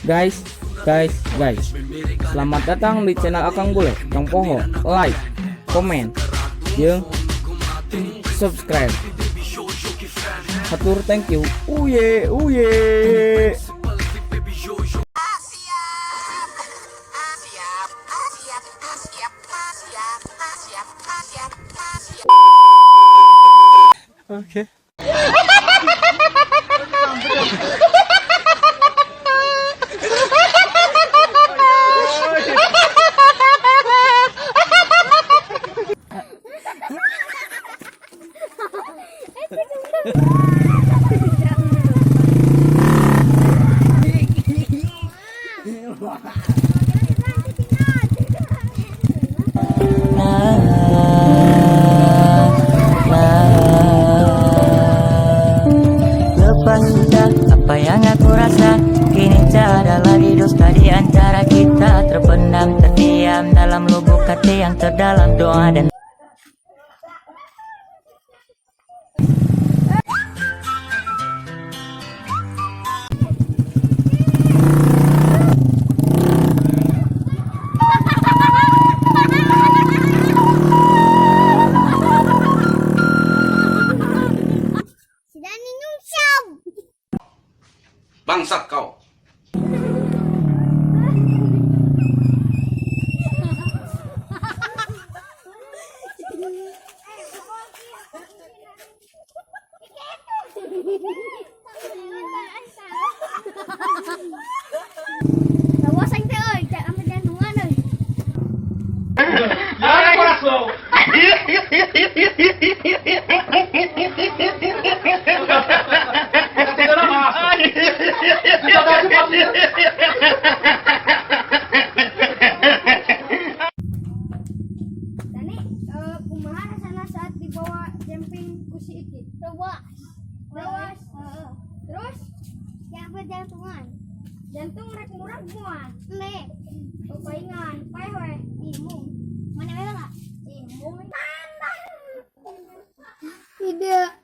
Guys, selamat datang di channel Akang Bule. Yang poho like, komen, jeung subscribe. Hatur thank you. Uye. Oke. Lepas sudah apa yang aku rasa, kini tiada lagi dusta di antara kita. Terpendam, terdiam dalam lubuk hati yang terdalam. Doa dan Bangsat kau. Kumaha rasana saat dibawa camping ku si Iki? Lewas. Terus yang berjantungan. Jantung rek murah muat. Nek. Paingan, pae we. Imung. Mana we enggak? Imung. Tidak.